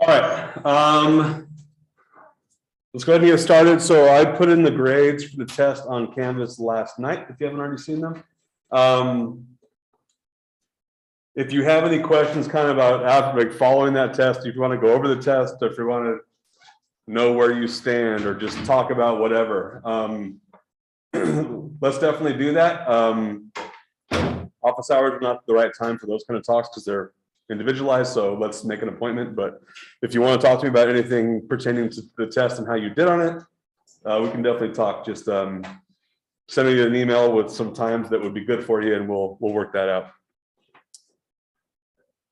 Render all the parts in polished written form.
All right, let's go ahead and get started. So I put in the grades for the test on Canvas last night, if you haven't already seen them. If you have any questions kind of about after, like following that test, if you want to go over the test, or if you want to know where you stand or just talk about whatever, let's definitely do that. Office hours are not the right time for those kind of talks because they're individualized, so let's make an appointment. But if you want to talk to me about anything pertaining to the test and how you did on it, we can definitely talk. Just send me an email with some times that would be good for you and we'll work that out.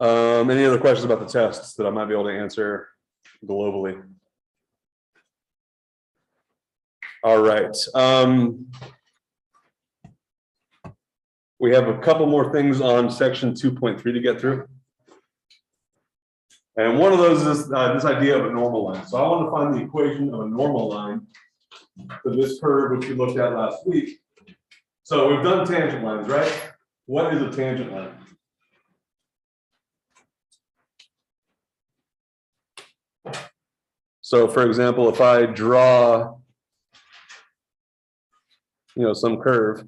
Any other questions about the tests that I might be able to answer globally? All right. We have a couple more things on section 2.3 to get through. And one of those is this idea of a normal line. So I want to find the equation of a normal line for this curve, which we looked at last week. So we've done tangent lines, right? What is a tangent line? So for example, if I draw, some curve,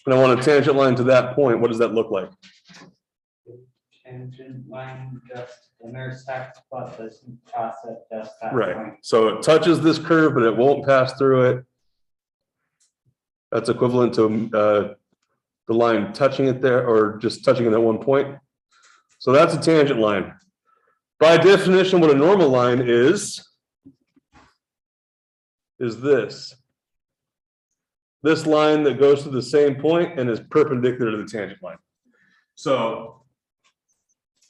and I want a tangent line to that point, what does that look like? Tangent line just intersects but doesn't pass it just that Right. point. So it touches this curve, but it won't pass through it. That's equivalent to the line touching it there, or just touching it at one point. So that's a tangent line. By definition, what a normal line is this line that goes to the same point and is perpendicular to the tangent line. So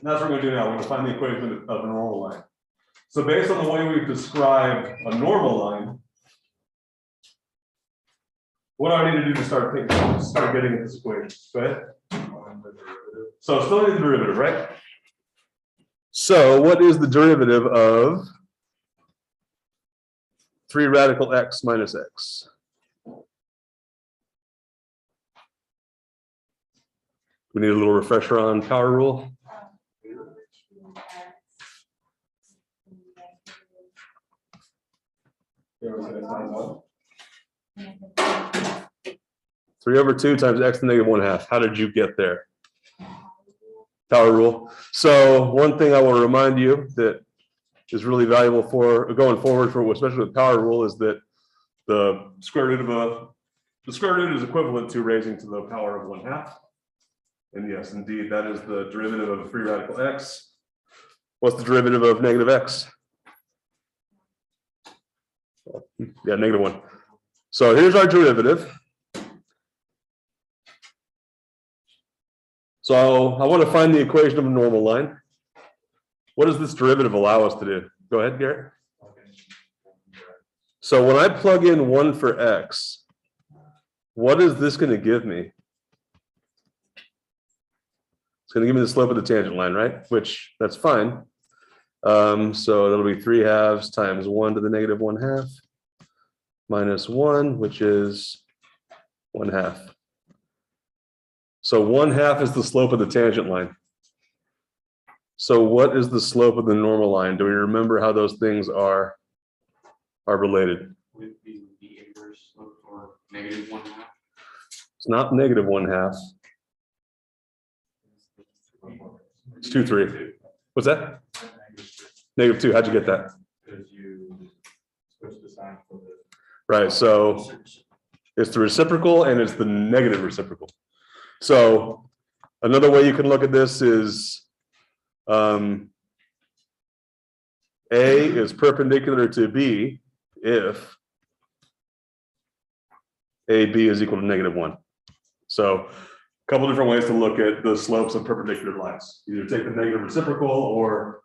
that's what we're going to do now. We're going to find the equation of a normal line. So based on the way we've described a normal line, what do I need to do to start getting at this equation? Go ahead. So still need the derivative, right? So what is the derivative of 3 radical x minus x? We need a little refresher on power rule. Three over 2 times x to the negative 1/2. How did you get there? Power rule. So one thing I want to remind you that is really valuable for going forward, especially with power rule, is that the square root is equivalent to raising to the power of 1/2. And yes, indeed, that is the derivative of 3 radical x. What's the derivative of negative x? Yeah, negative 1. So here's our derivative. So I want to find the equation of a normal line. What does this derivative allow us to do? Go ahead, Garrett. So when I plug in 1 for x, what is this going to give me? It's going to give me the slope of the tangent line, right? Which, that's fine. So that'll be 3/2 times 1 to the negative 1/2 minus 1, which is 1/2. So 1/2 is the slope of the tangent line. So what is the slope of the normal line? Do we remember how those things are related? Would be the inverse slope or negative 1/2? It's not negative 1/2. It's 2, 3. What's that? Negative 2. How'd you get that? Because you switch the sign for the. Right. So it's the reciprocal and it's the negative reciprocal. So another way you can look at this is A is perpendicular to B if AB is equal to negative 1. So a couple different ways to look at the slopes of perpendicular lines. Either take the negative reciprocal or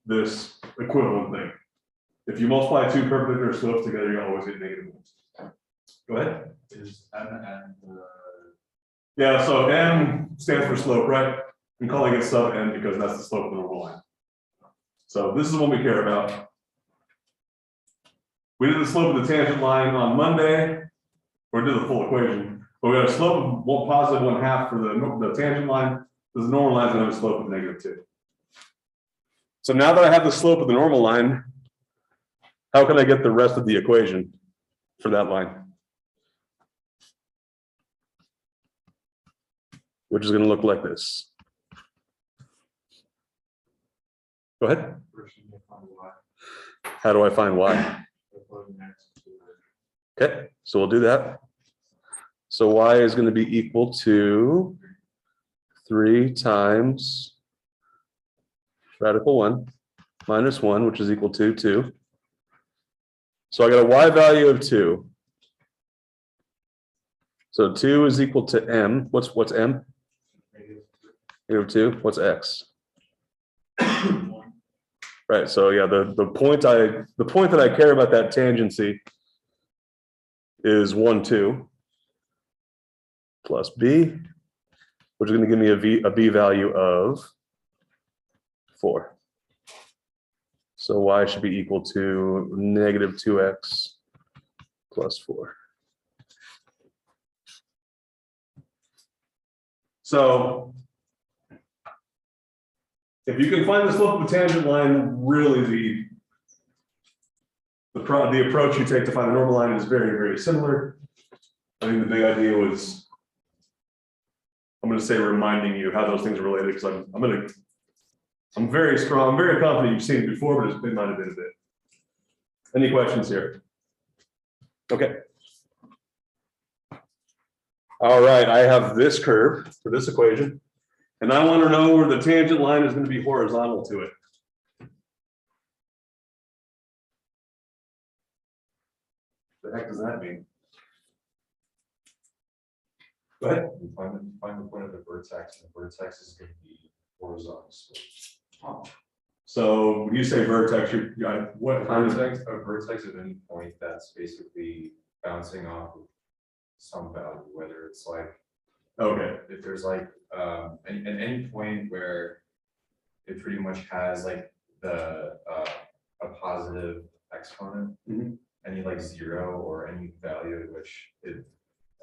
this equivalent thing. If you multiply 2 perpendicular slopes together, you always get negative 1. Go ahead. Is M and Yeah, so M stands for slope, right? I'm calling it sub n because that's the slope of the normal line. So this is what we care about. We did the slope of the tangent line on Monday, or did the full equation. But we got a slope of positive 1/2 for the tangent line. This normal line is gonna have a slope of -2. So now that I have the slope of the normal line, how can I get the rest of the equation for that line? Which is gonna look like this. Go ahead. First, you need to find Y. How do I find y? Okay, so we'll do that. So y is going to be equal to 3 times radical 1 minus 1, which is equal to 2. So I got a y value of 2. So 2 is equal to m. What's m? -2. What's x? Right. So yeah, the point that I care about that tangency is 1, 2 plus b, which is going to give me a b value of 4. So y should be equal to -2x plus 4. So if you can find the slope of a tangent line, really the approach you take to find a normal line is very, very similar. I think the big idea was, I'm going to say reminding you how those things are related, because I'm very strong, I'm very confident you've seen it before, but it might have been a bit. Any questions here? Okay. All right, I have this curve for this equation, and I want to know where the tangent line is going to be horizontal to it. The heck does that mean? Go ahead. Find the point of the vertex, and the vertex is going to be horizontal. So when you say vertex, what kind of A vertex at any point that's basically bouncing off of some value, whether it's like, okay. if there's like at any point where it pretty much has like a positive exponent, Mhm. any like 0 or any value at which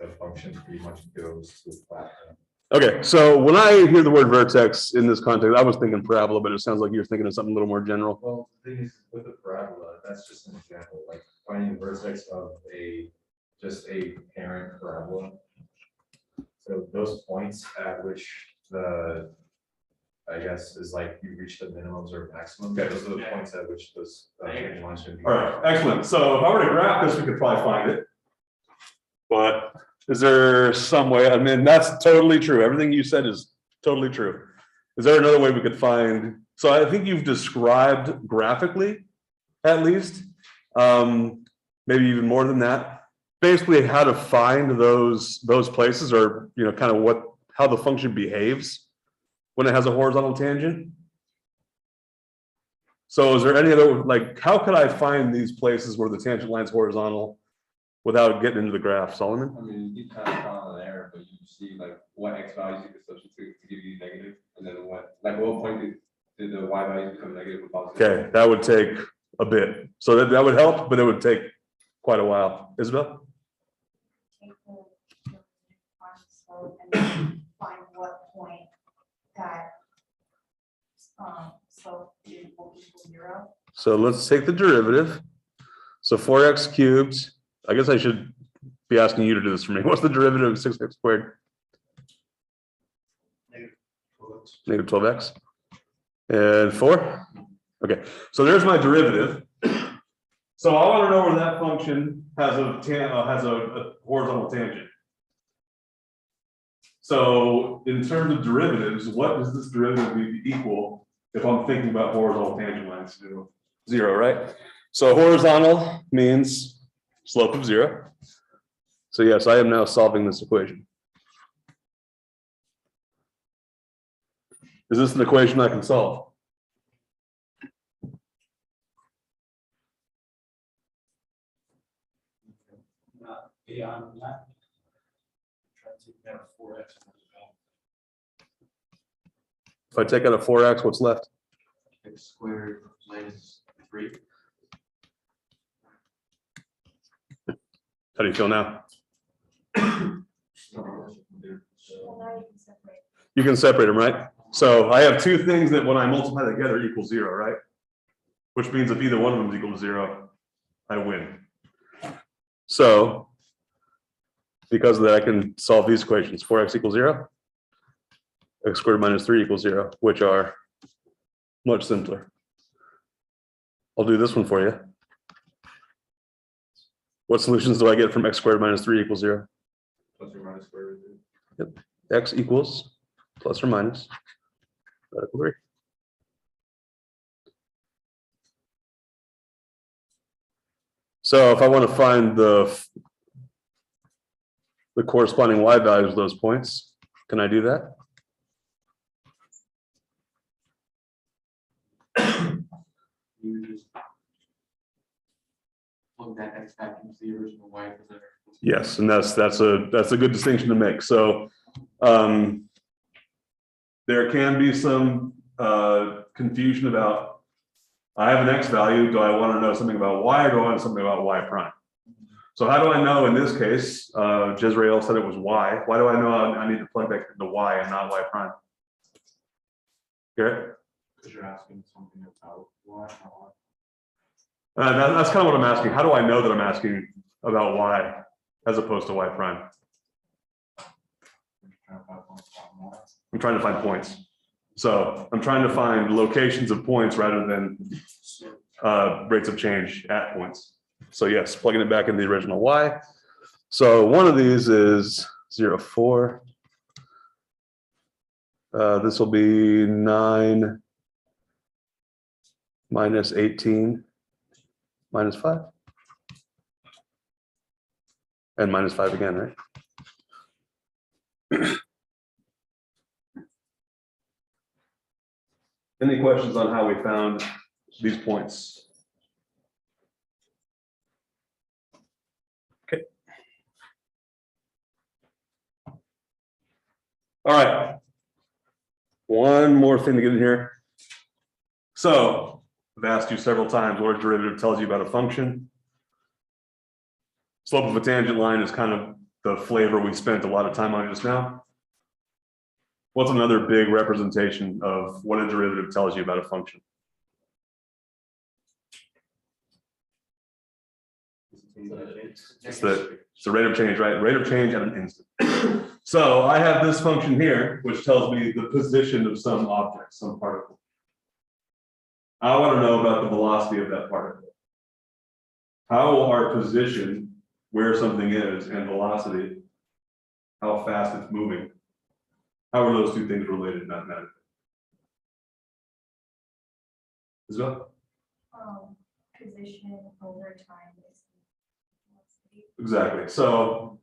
a function pretty much goes to a flat line. Okay, so when I hear the word vertex in this context, I was thinking parabola, but it sounds like you're thinking of something a little more general. Well, the thing is, with a parabola, that's just an example, like finding the vertex of just a parent parabola. So those points at which I guess is like you reach the minimums or maximums. Okay. Those are the points at which those tangent lines should be. All right, excellent. So if I were to graph this, we could probably find it. But is there some way? I mean, that's totally true. Everything you said is totally true. Is there another way we could find? So I think you've described graphically, at least, maybe even more than that, basically how to find those places, or kind of how the function behaves when it has a horizontal tangent. So is there any other, like, how could I find these places where the tangent line's horizontal without getting into the graph, Solomon? I mean, you kind of trial and error, but you see like what x values you could substitute to give you negative, and then what point did the y values become negative or positive? Okay, that would take a bit. So that would help, but it would take quite a while. Isabel? Take the slope and then find what point that slope will equal 0. So let's take the derivative. So 4x cubed, I guess I should be asking you to do this for me. What's the derivative of 6x squared? Negative 12x. And 4? Okay, so there's my derivative. So I want to know where that function has a horizontal tangent. So in terms of derivatives, what does this derivative be equal if I'm thinking about horizontal tangent lines? 0, right? So horizontal means slope of 0. So yes, I am now solving this equation. Is this an equation I can solve? Not beyond that. Try to take down 4x. If I take out a 4x, what's left? X squared minus 3. How do you feel now? Well, now you can separate. You can separate them, right? So I have two things that when I multiply together equal 0, right? Which means if either one of them is equal to 0, I win. So because of that, I can solve these equations. 4x equals 0, x squared minus 3 equals 0, which are much simpler. I'll do this one for you. What solutions do I get from x squared minus 3 equals 0? Plus or minus square root. Yep. X equals plus or minus radical 3. So if I want to find the corresponding y values of those points, can I do that? You just plug that X back into the original Y for the. Yes, and that's a good distinction to make. So there can be some confusion about, I have an X value, do I want to know something about Y or do I want something about Y prime? So how do I know in this case, Jezreel said it was Y. Why do I know I need to plug back into Y and not Y prime? Garrett? Because you're asking something about Y. That's kind of what I'm asking. How do I know that I'm asking about Y as opposed to Y prime? I'm trying to find points. So I'm trying to find locations of points rather than rates of change at points. So yes, plugging it back in the original Y. So one of these is 0, 4. This will be 9 minus 18 minus 5. And minus 5 again, right? Any questions on how we found these points? Okay. All right. One more thing to get in here. So I've asked you several times what a derivative tells you about a function. Slope of a tangent line is kind of the flavor we spent a lot of time on just now. What's another big representation of what a derivative tells you about a function? It's the rate of change, right? Rate of change at an instant. So I have this function here, which tells me the position of some object, some particle. I want to know about the velocity of that particle. How are position, where something is, and velocity, how fast it's moving, how are those two things related mathematically? Isabel? Position over time is. Exactly. So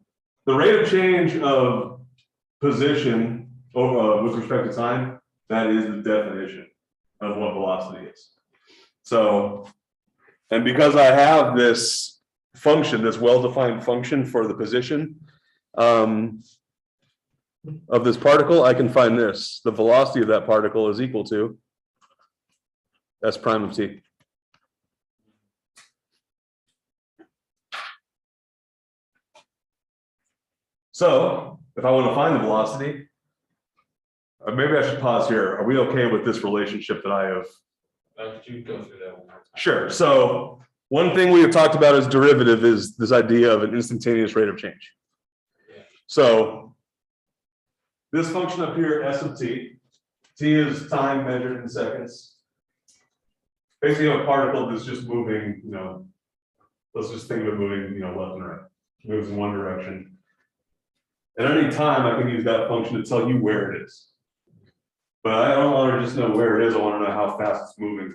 the rate of change of position over, with respect to time, that is the definition of what velocity is. So, and because I have this function, this well-defined function for the position of this particle, I can find this. The velocity of that particle is equal to S prime of t. So if I want to find the velocity, maybe I should pause here. Are we okay with this relationship that I have? Could you go through that one more time? Sure. So one thing we have talked about as derivative is this idea of an instantaneous rate of change. Yeah. So this function up here, S of t, t is time measured in seconds. Basically, a particle that's just moving, let's just think of it moving, left and right, moves in one direction. At any time, I can use that function to tell you where it is. But I don't want to just know where it is, I want to know how fast it's moving.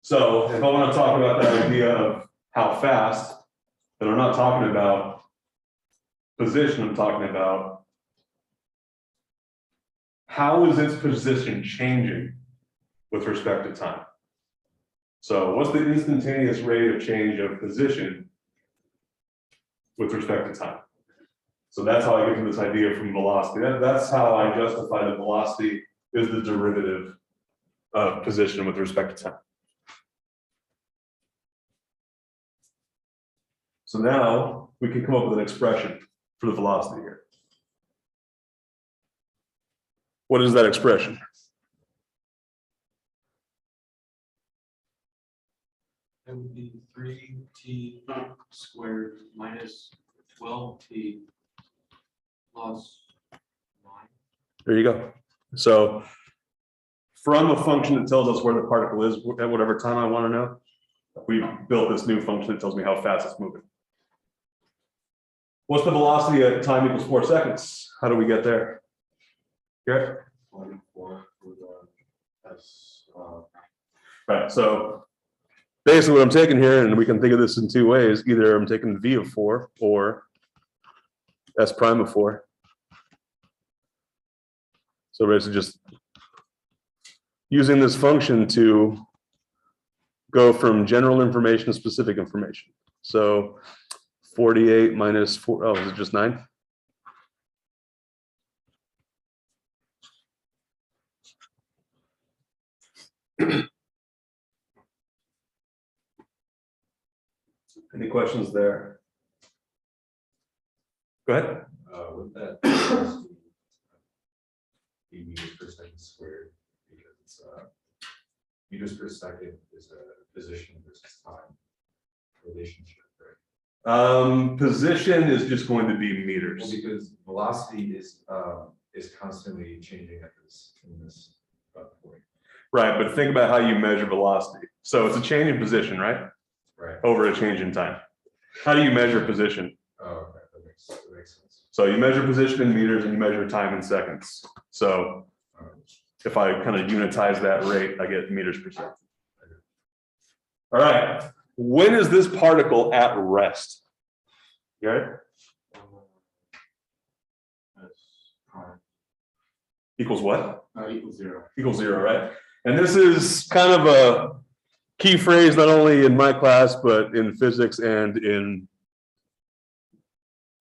So if I want to talk about that idea of how fast, then I'm not talking about position, I'm talking about how is its position changing with respect to time. So what's the instantaneous rate of change of position with respect to time? So that's how I get to this idea from velocity. That's how I justify that velocity is the derivative of position with respect to time. So now we can come up with an expression for the velocity here. What is that expression? That would be 3t squared minus 12t plus 9. There you go. So from a function that tells us where the particle is at whatever time I want to know, we built this new function that tells me how fast it's moving. What's the velocity at time equals 4 seconds? How do we get there? Okay. Right, so basically what I'm taking here, and we can think of this in two ways, either I'm taking v of 4 or s prime of 4. So basically just using this function to go from general information to specific information. So 48 minus 4, oh, is it just 9? Any questions there? Go ahead. With that, be meters per second squared, because it's, meters per second is a position versus time relationship, right? Position is just going to be Well, meters. because velocity is constantly changing at this, in this point. Right, but think about how you measure velocity. So it's a change in position, right? Right. Over a change in time. How do you measure position? Oh, okay, that makes sense. So you measure position in meters and you measure time in seconds. So if I kind of unitize that rate, I get meters per second. All right, when is this particle at rest? You got it? Equals what? Equals 0. Equals 0, right? And this is kind of a key phrase, not only in my class, but in physics and in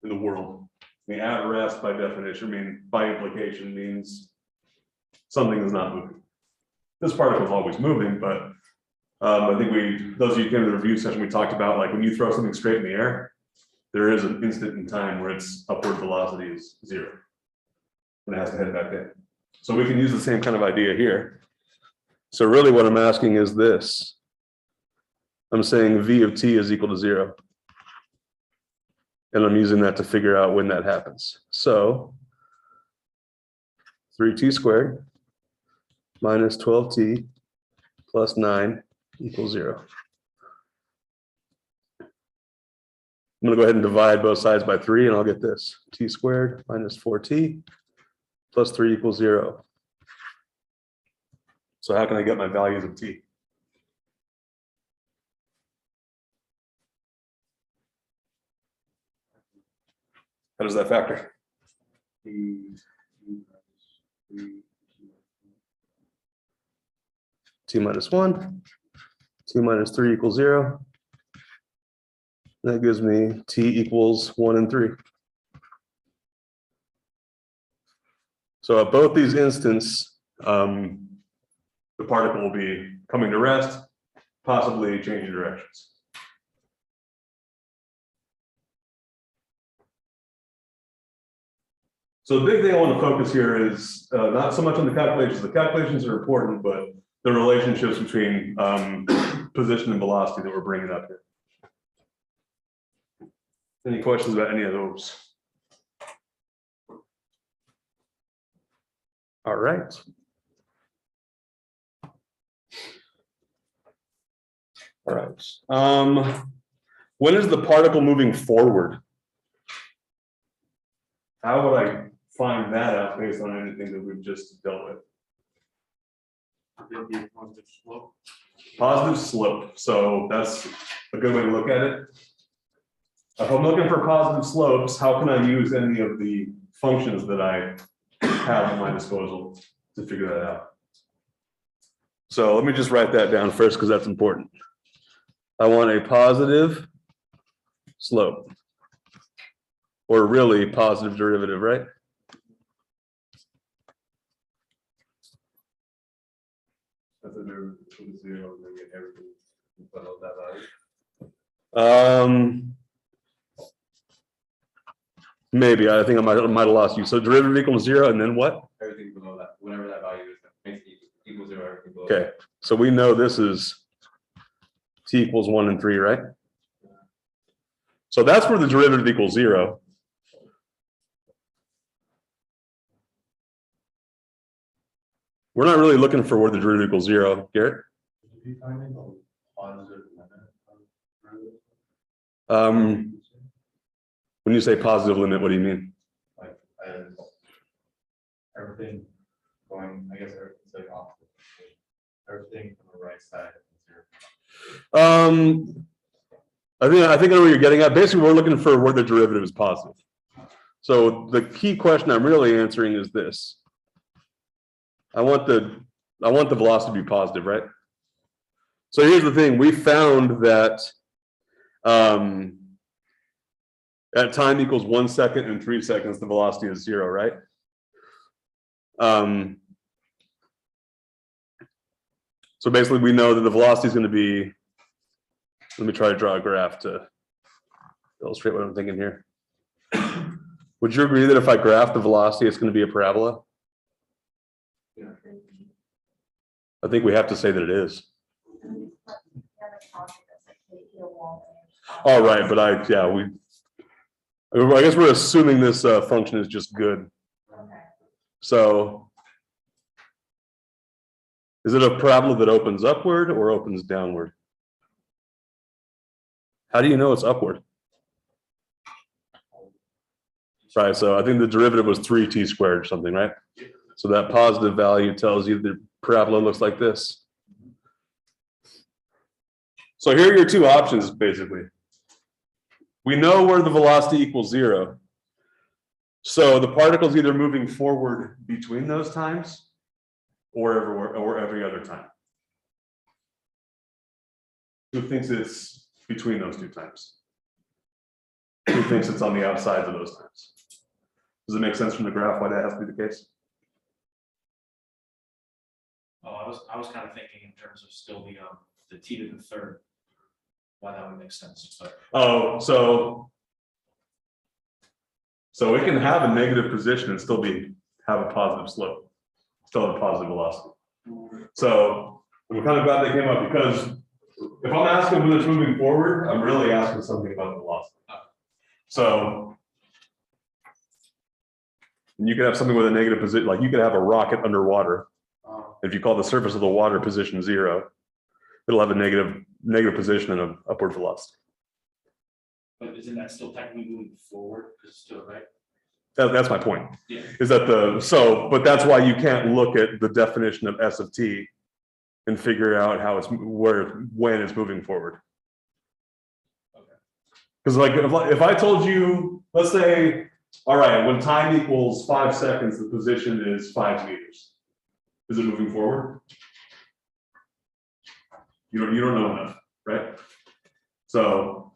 the world. I mean, at rest by definition, I mean, by implication means something is not moving. This particle is always moving, but I think those of you who came to the review session, we talked about like when you throw something straight in the air, there is an instant in time where its upward velocity is 0. And it has to head back in. So we can use the same kind of idea here. So really what I'm asking is this. I'm saying v of t is equal to 0. And I'm using that to figure out when that happens. So 3t squared minus 12t plus 9 equals 0. I'm going to go ahead and divide both sides by 3 and I'll get this. T squared minus 4t plus 3 equals 0. So how can I get my values of t? How does that factor? T minus 1, t minus 3 equals 0. That gives me t equals 1 and 3. So at both these instances, the particle will be coming to rest, possibly changing directions. So the big thing I want to focus here is not so much on the calculations. The calculations are important, but the relationships between position and velocity that we're bringing up here. Any questions about any of those? All right. All right. When is the particle moving forward? How would I find that out based on anything that we've just dealt with? There'd be a positive slope. Positive slope. So that's a good way to look at it. If I'm looking for positive slopes, how can I use any of the functions that I have at my disposal to figure that out? So let me just write that down first because that's important. I want a positive slope, or really positive derivative, right? That's a derivative of 0, and then get everything below that value. Maybe I think I might have lost you. So derivative equals 0, and then what? Everything below that whatever that value is, that makes it equal zero, everything below. Okay, so we know this is t equals 1 and 3, right? So that's where the derivative equals 0. We're not really looking for where the derivative equals 0, Garrett. When you say positive limit, what do you mean? Like, as everything going, I guess everything's like opposite. Everything from the right side is 0. I think I know what you're getting at. Basically, we're looking for where the derivative is positive. So the key question I'm really answering is this. I want the velocity to be positive, right? So here's the thing. We found that at time equals 1 second and 3 seconds, the velocity is 0, right? So basically, we know that the velocity is going to be. Let me try to draw a graph to illustrate what I'm thinking here. Would you agree that if I graph the velocity, it's going to be a parabola? I think we have to say that it is. All right, but I guess we're assuming this function is just good. So is it a parabola that opens upward or opens downward? How do you know it's upward? Right, so I think the derivative was 3t squared or something, right? So that positive value tells you the parabola looks like this. So here are your two options, basically. We know where the velocity equals 0. So the particle's either moving forward between those times or everywhere or every other time. Who thinks it's between those two times? Who thinks it's on the outsides of those times? Does it make sense from the graph why that has to be the case? Oh, I was kind of thinking in terms of still the t to the third. Why that would make sense, but Oh, so it can have a negative position and still have a positive slope, still have a positive velocity. So I'm kind of glad they came up because if I'm asking when it's moving forward, I'm really asking something about the velocity. So you could have something with a negative position, like you could have a rocket underwater. If you call the surface of the water position 0, it'll have a negative position and an upward velocity. but isn't that still technically moving forward? Because it's still right. That's my point. Yeah. Is that but that's why you can't look at the definition of S of t and figure out how when it's moving forward. Because like if I told you, let's say, all right, when time equals 5 seconds, the position is 5 meters. Is it moving forward? You don't know enough, right? So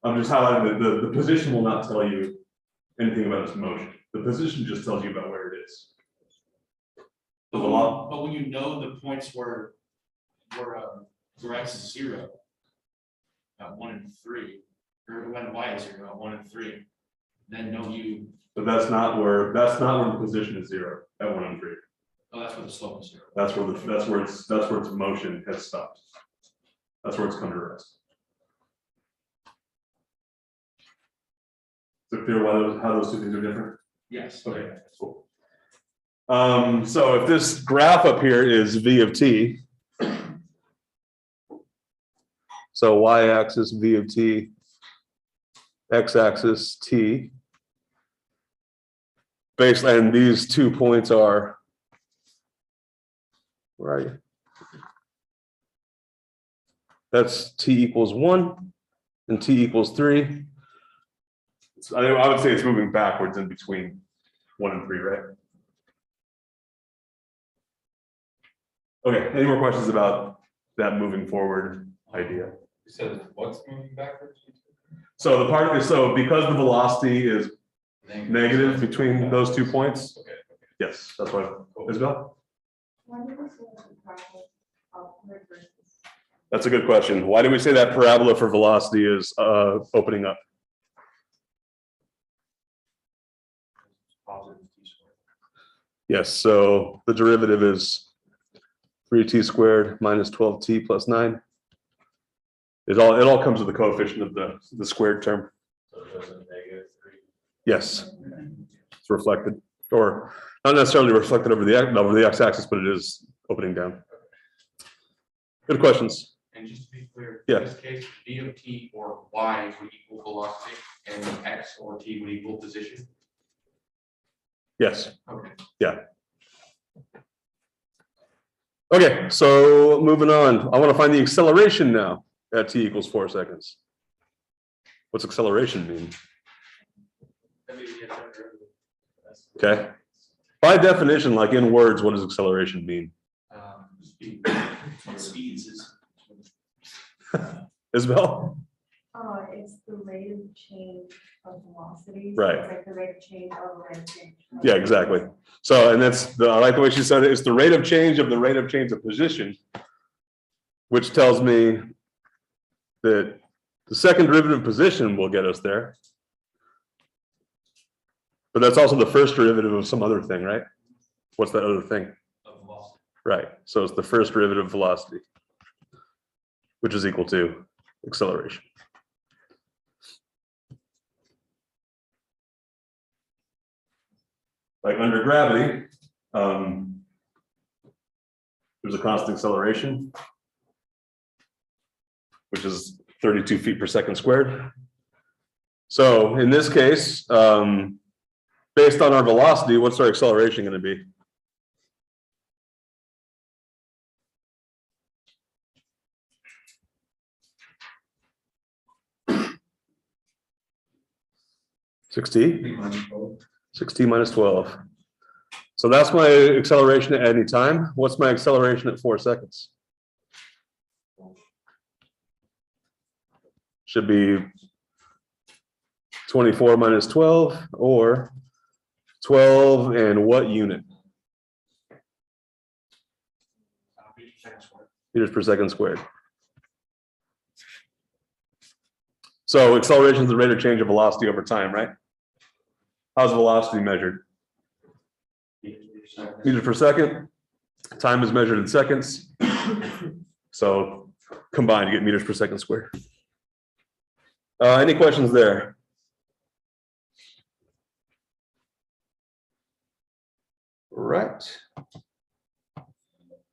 I'm just highlighting that the position will not tell you anything about its motion. The position just tells you about where it is. But when you know the points where x is 0, at 1 and 3, or when y is 0, at 1 and 3, then know you. But that's not where the position is 0 at 1 and 3. Oh, that's where the slope is 0. That's where its motion has stopped. That's where it's come to rest. Is it clear how those two things are different? Yes. Okay, cool. So if this graph up here is v of t, so y-axis v of t, x-axis t, and these 2 points are, where are you? That's t equals 1 and t equals 3. I would say it's moving backwards in between 1 and 3, right? Okay, any more questions about that moving forward idea? You said what's moving backwards? So because the velocity is negative between those 2 points, Okay. yes, that's what, Isabel? That's a good question. Why do we say that parabola for velocity is opening up? Positive t squared. Yes, so the derivative is 3t squared minus 12t plus 9. It all comes with the coefficient of the squared term. So it goes to -3. Yes, it's reflected, or not necessarily reflected over the x-axis, but it is opening down. Good questions. And just to be clear, Yeah. in this case, v of t or y would equal velocity and x or t would equal position. Yes. Okay. Okay, so moving on. I want to find the acceleration now at t equals 4 seconds. What's acceleration mean? Okay. By definition, like in words, what does acceleration mean? Speed. Speeds is. Isabel? It's the rate of change of velocity. Right. It's like the rate of change of the rate of change. Yeah, exactly. So, and I like the way she said it, it's the rate of change of the rate of change of position, which tells me that the second derivative of position will get us there. But that's also the first derivative of some other thing, right? What's that other thing? Of velocity. Right, so it's the first derivative of velocity, which is equal to acceleration. Like under gravity, there's a constant acceleration, which is 32 feet per second squared. So in this case, based on our velocity, what's our acceleration going to be? Sixty. 6t minus 12. So that's my acceleration at any time. What's my acceleration at 4 seconds? Should be 24 minus 12, or 12 and what unit? Meters per second squared. So acceleration is the rate of change of velocity over time, right? How's velocity measured? Meters per second. Time is measured in seconds. So combined, you get meters per second squared. Any questions there? Right.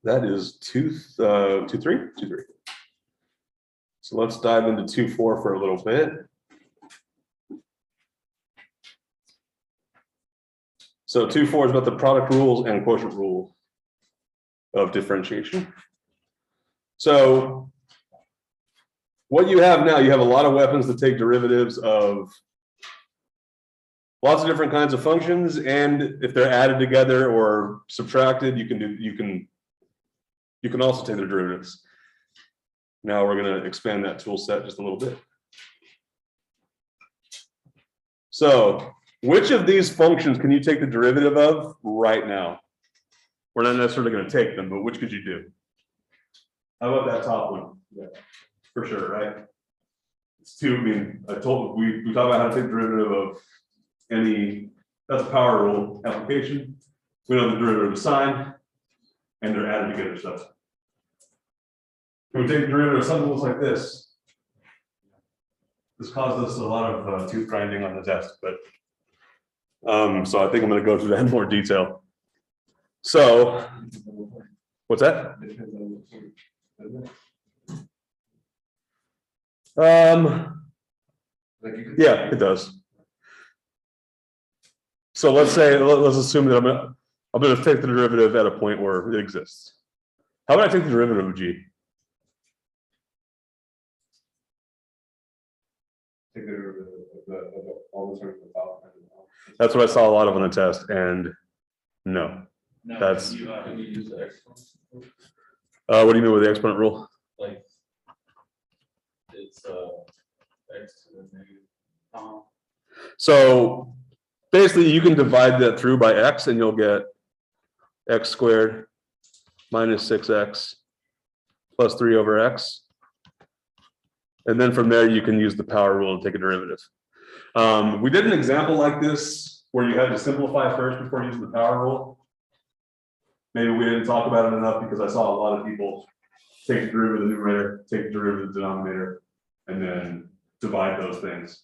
That is 2.3. So let's dive into 2.4 for a little bit. So 2.4 is about the product rules and quotient rule of differentiation. So what you have now, you have a lot of weapons to take derivatives of lots of different kinds of functions, and if they're added together or subtracted, you can also take their derivatives. Now we're going to expand that tool set just a little bit. So which of these functions can you take the derivative of right now? We're not necessarily going to take them, but which could you do? How about that top one? Yeah, for sure, right? It's two. I mean, we talked about how to take the derivative of any, that's a power rule application. We know the derivative of sine, and they're added together stuff. Can we take the derivative of something that looks like this? This caused us a lot of tooth grinding on the test, but so I think I'm going to go through that in more detail. So, what's that? Yeah, it does. So let's assume that I'm going to take the derivative at a point where it exists. How about I take the derivative of g? Take the derivative of all the terms at the top. That's what I saw a lot of on the test, and no. No, That's- you, Can you use the exponent? What do you mean with the exponent rule? Like, it's x to the negative. So basically, you can divide that through by x, and you'll get x squared minus 6x plus 3 over x. And then from there, you can use the power rule to take a derivative. We did an example like this where you had to simplify first before using the power rule. maybe we didn't talk about it enough because I saw a lot of people take the derivative of the numerator, take the derivative of the denominator, and then divide those things.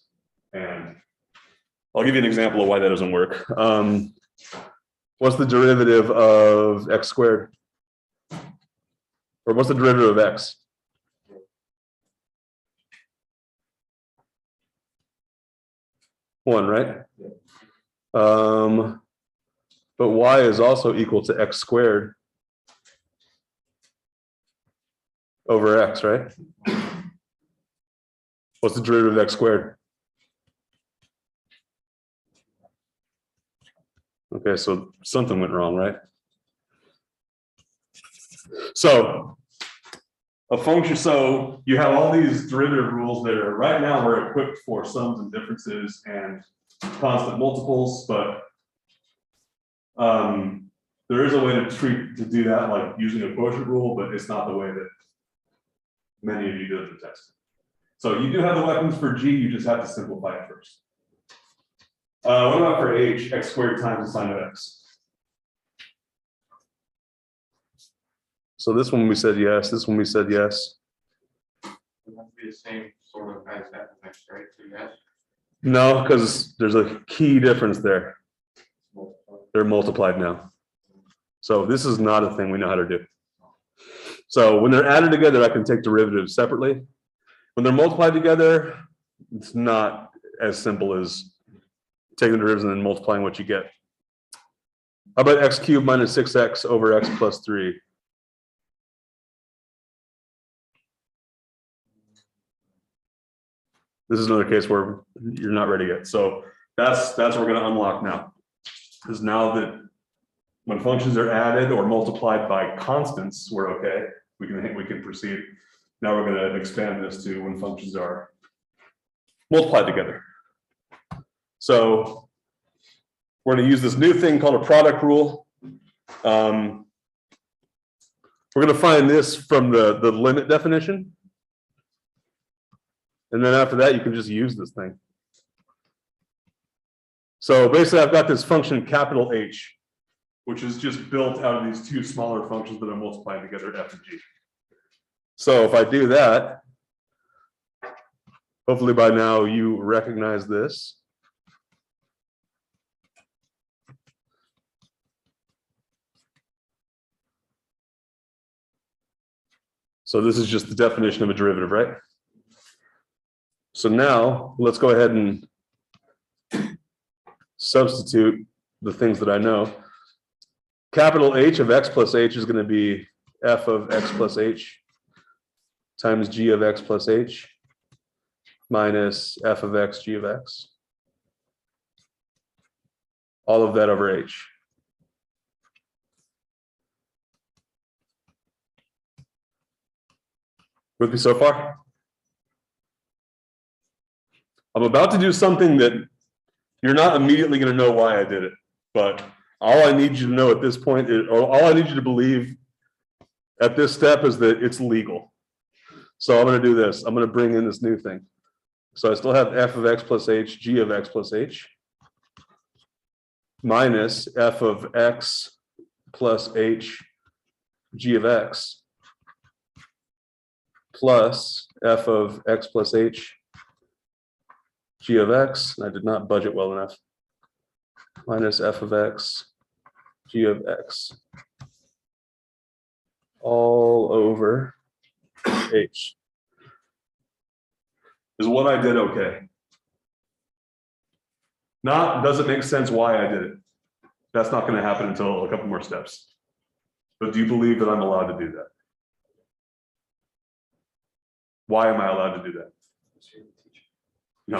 And I'll give you an example of why that doesn't work. What's the derivative of x squared? Or what's the derivative of x? One, right? But y is also equal to x squared over x, right? What's the derivative of x squared? Okay, so something went wrong, right? So a function, so you have all these derivative rules that are right now we're equipped for sums and differences and constant multiples, but there is a way to do that, like using a quotient rule, but it's not the way that many of you do the test. So you do have the weapons for G, you just have to simplify it first. What about for H, x squared times the sine of x? So this one we said yes, this one we said yes. It must be the same sort of as that, right? So yes. No, because there's a key difference there. They're multiplied now. So this is not a thing we know how to do. So when they're added together, I can take derivatives separately. When they're multiplied together, it's not as simple as taking the derivatives and then multiplying what you get. How about x cubed minus 6x over x plus 3? This is another case where you're not ready yet. So that's what we're going to unlock now. Because now that when functions are added or multiplied by constants, we're okay. We can proceed. Now we're going to expand this to when functions are multiplied together. So we're going to use this new thing called a product rule. We're going to find this from the limit definition. And then after that, you can just use this thing. So basically, I've got this function capital H, which is just built out of these two smaller functions that are multiplied together, f and g. So if I do that, hopefully by now you recognize this. So this is just the definition of a derivative, right? So now let's go ahead and substitute the things that I know. Capital H of x plus h is going to be f of x plus h times g of x plus h minus f of x g of x. All of that over h. With me so far? I'm about to do something that you're not immediately going to know why I did it, but all I need you to know at this point is, or all I need you to believe at this step is that it's legal. So I'm going to do this. I'm going to bring in this new thing. So I still have f of x plus h, g of x plus h, minus f of x plus h, g of x, plus f of x plus h, g of x. I did not budget well enough. Minus f of x, g of x, all over h. Is what I did okay? Not, does it make sense why I did it? That's not going to happen until a couple more steps. But do you believe that I'm allowed to do that? Why am I allowed to do that? No.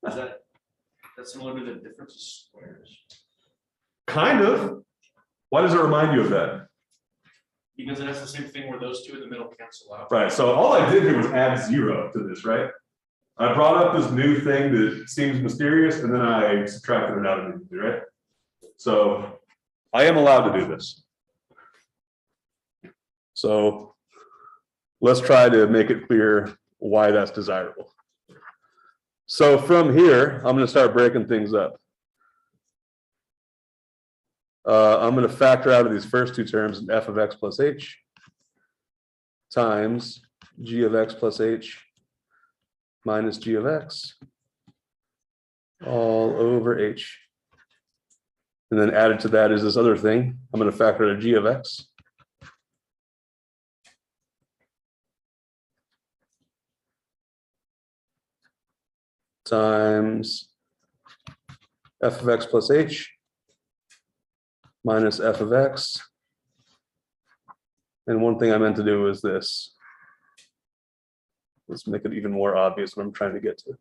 Is that's similar to the difference of squares? Kind of. Why does it remind you of that? Because it has the same thing where those two in the middle cancel out. Right, so all I did here was add 0 to this, right? I brought up this new thing that seems mysterious, and then I subtracted it out immediately, right? So I am allowed to do this. So let's try to make it clear why that's desirable. So from here, I'm going to start breaking things up. I'm gonna factor out of these first two terms f of x plus h times g of x plus h minus g of x all over h. And then added to that is this other thing. I'm gonna factor out a g of x times f of x plus h minus f of x. And one thing I meant to do is this. Let's make it even more obvious what I'm trying to get to.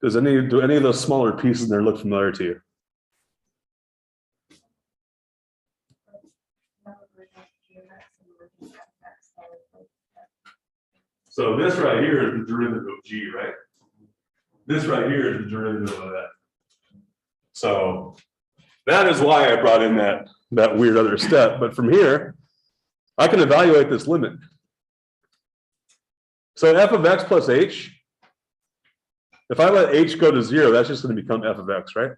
Do any of those smaller pieces in there look familiar to you? So this right here is the derivative of g, right? This right here is the derivative of that. So that is why I brought in that weird other step. But from here, I can evaluate this limit. So f of x plus h, if I let h go to 0, that's just going to become f of x, right?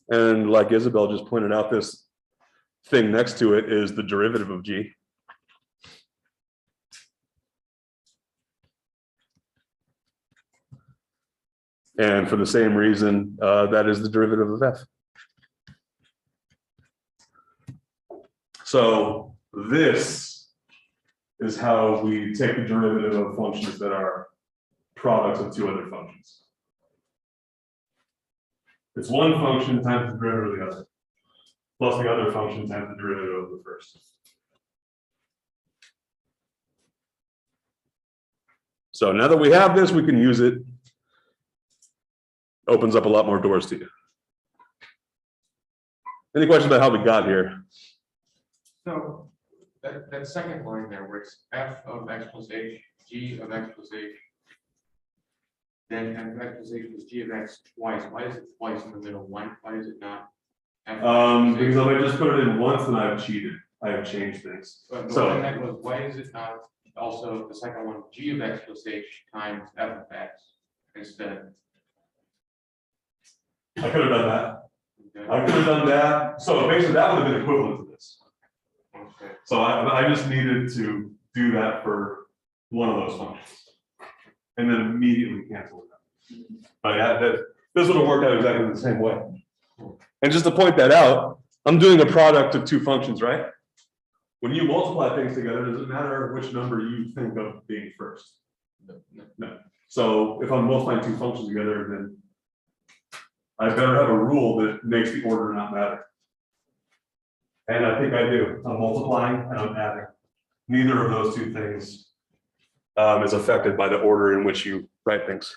And like Isabel just pointed out, this thing next to it is the derivative of g. And for the same reason, that is the derivative of f. So this is how we take the derivative of functions that are products of two other functions. It's one function times the derivative of the other, plus the other function times the derivative of the first. So now that we have this, we can use it. Opens up a lot more doors to you. Any questions about how we got here? So that second line there, where it's f of x plus h, g of x plus h, then f of x plus h plus g of x twice. Why is it twice in the middle? Why is it not? F of x plus h? Because if I just put it in once, then I've cheated. I have changed things. But So- then that was, why is it not also the second one, g of x plus h times f of x instead? I could have done that. Okay. I could have done that. So basically, that would have been equivalent to this. Okay. So I just needed to do that for one of those functions, and then immediately cancel it out. But yeah, this would have worked out exactly the same way. And just to point that out, I'm doing a product of two functions, right? When you multiply things together, does it matter which number you think of being first? No. So if I'm multiplying two functions together, then I better have a rule that makes the order not matter. And I think I do. I'm multiplying and I'm adding. Neither of those two things is affected by the order in which you write things.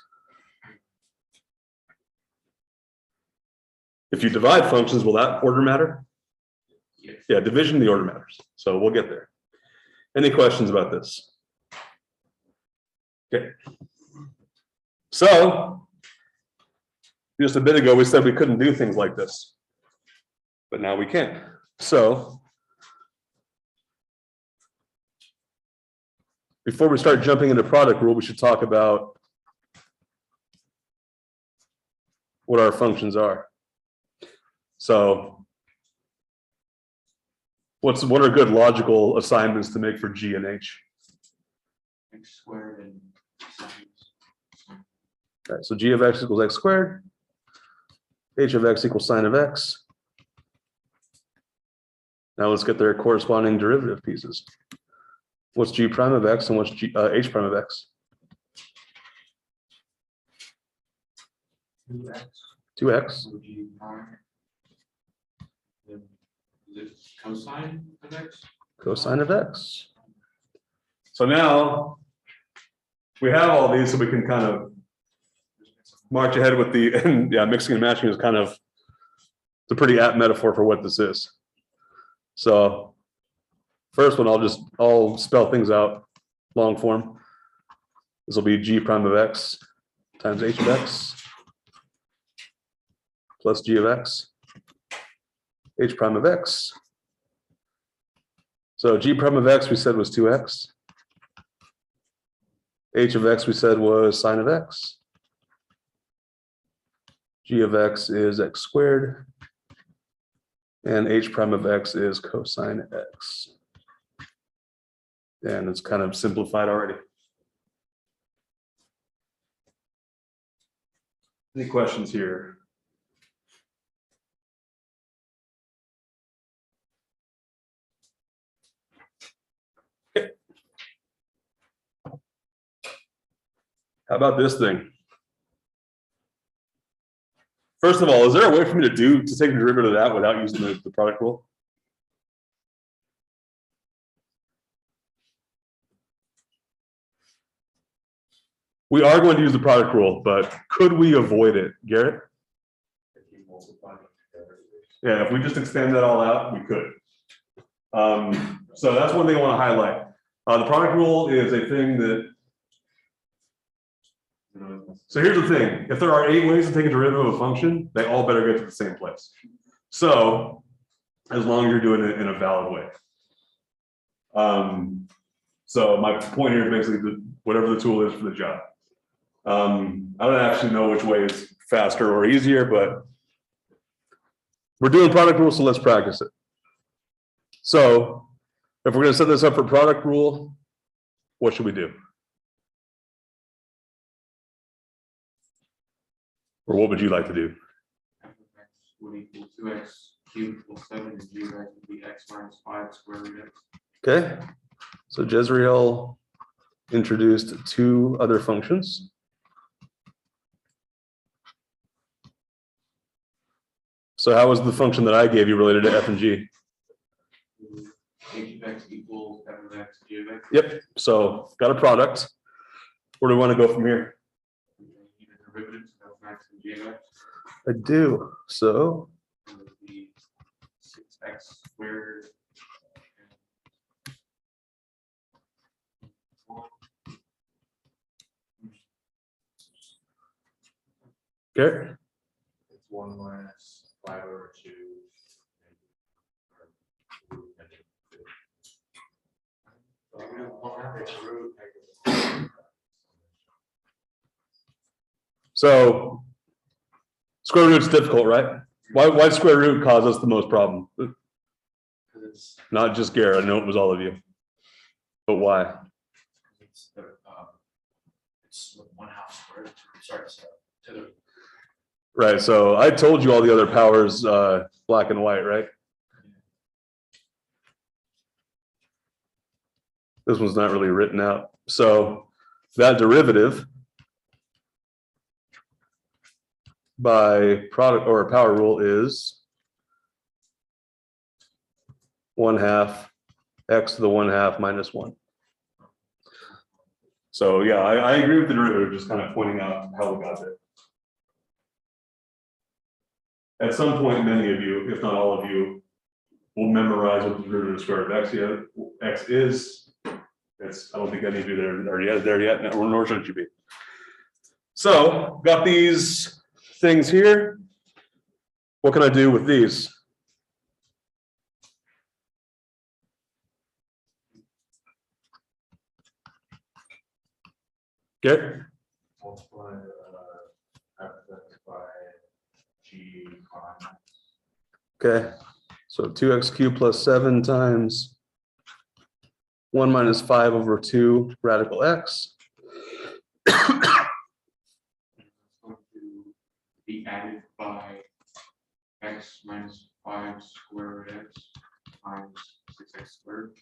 If you divide functions, will that order matter? Yes. Yeah, division, the order matters. So we'll get there. Any questions about this? Okay. So just a bit ago, we said we couldn't do things like this, but now we can. So before we start jumping into product rule, we should talk about what our functions are. So what are good logical assignments to make for G and H? X squared and All right, so G of x equals x squared. H of x equals sine of x. Now let's get their corresponding derivative pieces. What's G prime of x and what's H prime of x? 2x. 2x. G prime. Then is it cosine of x? Cosine of x. So now we have all these, so we can kind of march ahead with the, and yeah, mixing and matching is kind of, it's a pretty apt metaphor for what this is. So first one, I'll spell things out long form. This will be G prime of x times H of x plus G of x, H prime of x. So G prime of x we said was 2x. H of x we said was sine of x. G of x is x squared. And h prime of x is cosine x. And it's kind of simplified already. Any questions here? Okay. How about this thing? First of all, is there a way for me to take the derivative of that without using the product rule? We are going to use the product rule, but could we avoid it, Garrett? Yeah, if we just extend that all out, we could. So that's one thing I want to highlight. The product rule is a thing that. So here's the thing: if there are 8 ways to take a derivative of a function, they all better get to the same place. So, as long as you're doing it in a valid way. So my point here is basically that whatever the tool is for the job. I don't actually know which way is faster or easier, but we're doing product rule, so let's practice it. So if we're going to set this up for product rule, what should we do? Or what would you like to do? F of x would equal 2x cubed plus 7, and g of x would be x minus 5 square root x. Okay, so Jezreel introduced 2 other functions. So how was the function that I gave you related to f and g? H of x equals f of x, g of x. Yep, so got a product. Where do we want to go from here? Need a derivative of f of x and g of x. I do, so It would be 6x squared. Garrett? It's 1 minus 5 over 2. So square root's difficult, right? Why square root cause us the most problem? Because it's, Not just Garrett, I know it was all of you. But why? it's the, it's 1/2 squared, sorry, to the, Right, so I told you all the other powers, black and white, right? This one's not really written out. So that derivative by product or power rule is 1/2 x to the 1/2 minus 1. So yeah, I agree with the derivative, just kind of pointing out how we got there. At some point, many of you, if not all of you, will memorize what the derivative squared of x is. I don't think any of you are there yet, nor should you be. So got these things here. What can I do with these? Get Multiply f of x by g prime. okay. So 2x cubed plus 7 times 1 minus 5 over 2 radical x. It's going to be added by x minus 5 square root x times 6x squared.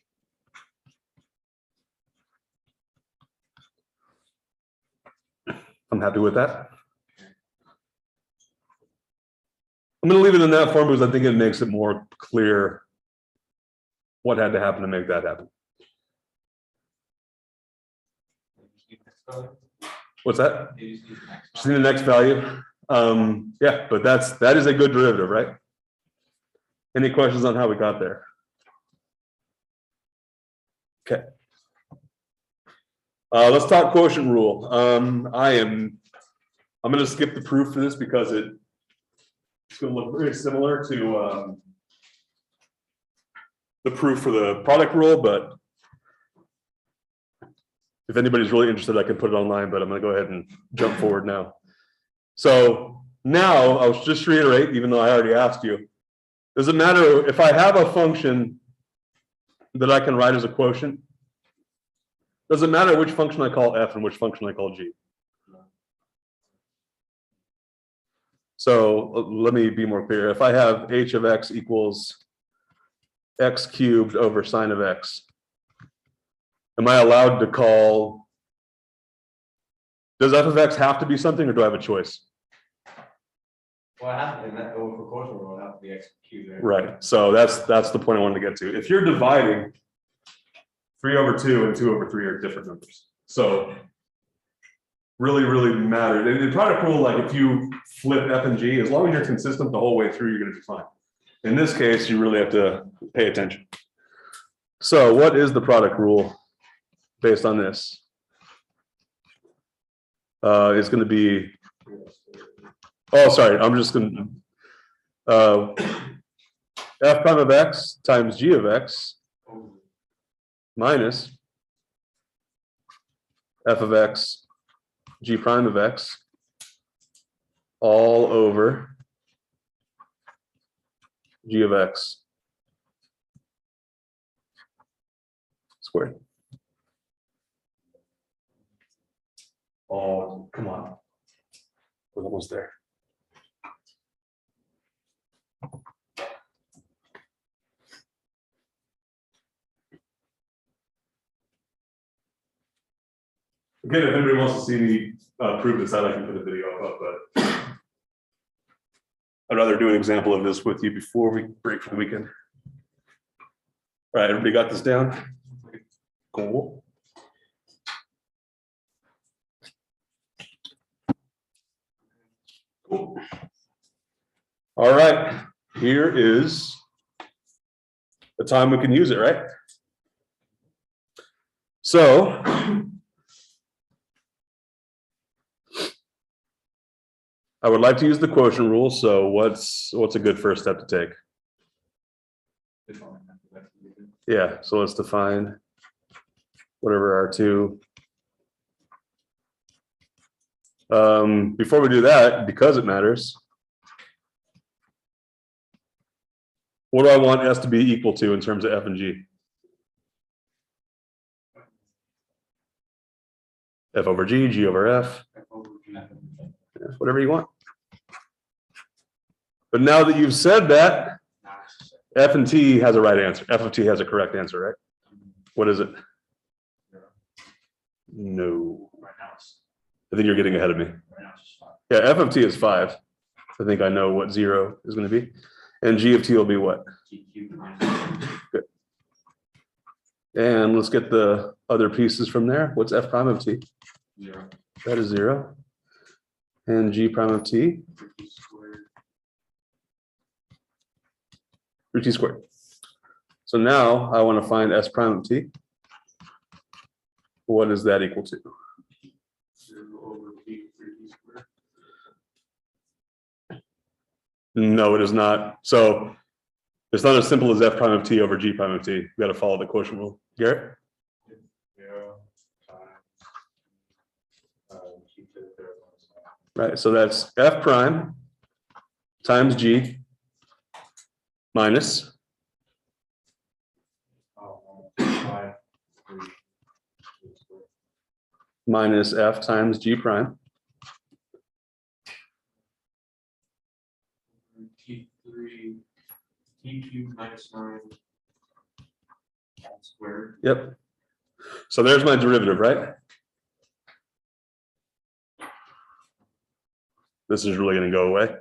I'm happy with that. I'm going to leave it in that form because I think it makes it more clear what had to happen to make that happen. What's that? Just need the next value. Yeah, but that is a good derivative, right? Any questions on how we got there? Okay. Let's talk quotient rule. I'm going to skip the proof for this because it's going to look very similar to the proof for the product rule, but If anybody's really interested, I can put it online, but I'm gonna go ahead and jump forward now. So now I'll just reiterate, even though I already asked you, does it matter if I have a function that I can write as a quotient? Does it matter which function I call f and which function I call g? So let me be more clear. If I have h of x equals x cubed over sine of x, am I allowed to call, does f of x have to be something or do I have a choice? Well, it has to, and that, for quotient rule, it has to be x cubed. Right, so that's the point I wanted to get to. If you're dividing 3/2 and 2/3 are different numbers. So really matters. And the product rule, like if you flip f and g, as long as you're consistent the whole way through, you're gonna do fine. In this case, you really have to pay attention. So what is the product rule based on this? It's gonna be, oh, sorry, I'm just gonna, f prime of x times g of x minus f of x g prime of x all over g of x squared. Oh, come on. We're almost there. Again, if anybody wants to see me prove this out, I can put a video up, but I'd rather do an example of this with you before we break for the weekend. All right, everybody got this down? Cool. Cool. All right, here is the time we can use it, right? So I would like to use the quotient rule. So what's a good first step to take? Yeah, so let's define whatever R2. Before we do that, because it matters, what do I want S to be equal to in terms of F and G? F over G, G over F, whatever you want. But now that you've said that, F and T has a right answer. F of T has a correct answer, right? What is it? No. I think you're getting ahead of me. Yeah, F of T is 5. I think I know what 0 is going to be. And G of T will be what? Good. And let's get the other pieces from there. What's F prime of T? 0. That is 0. And G prime of T? 3t squared. So now I want to find S prime of T. What is that equal to? 0 over t 3t squared. No, it is not. So it's not as simple as F prime of T over G prime of T. You got to follow the quotient rule. Garrett? 0 times g to the third minus 1. Right. So that's F prime times G minus 5, 3, squared. minus F times G prime T3, t cubed minus 9 squared. Yep. So there's my derivative, right? This is really going to go away.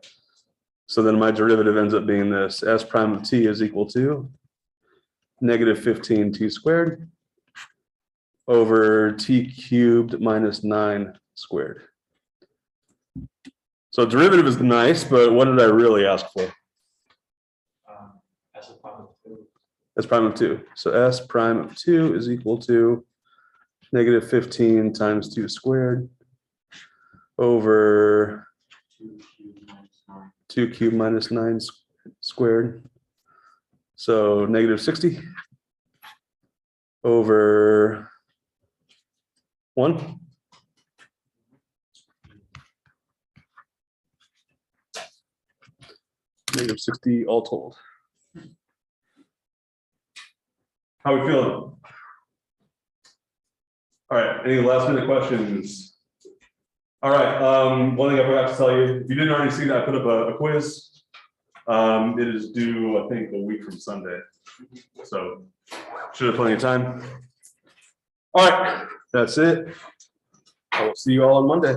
So then my derivative ends up being this: S prime of T is equal to negative 15t squared over t cubed minus 9 squared. So derivative is nice, but what did I really ask for? As a prime of 2. S prime of 2. So S prime of 2 is equal to negative 15 times 2 squared over 2 cubed minus 9 squared. So negative 60 over 1. -60 all told. How we feeling? All right, any last minute questions? All right, one thing I forgot to tell you, if you didn't already see that, I put up a quiz. It is due, I think, a week from Sunday. So should have plenty of time. All right, that's it. I will see you all on Monday.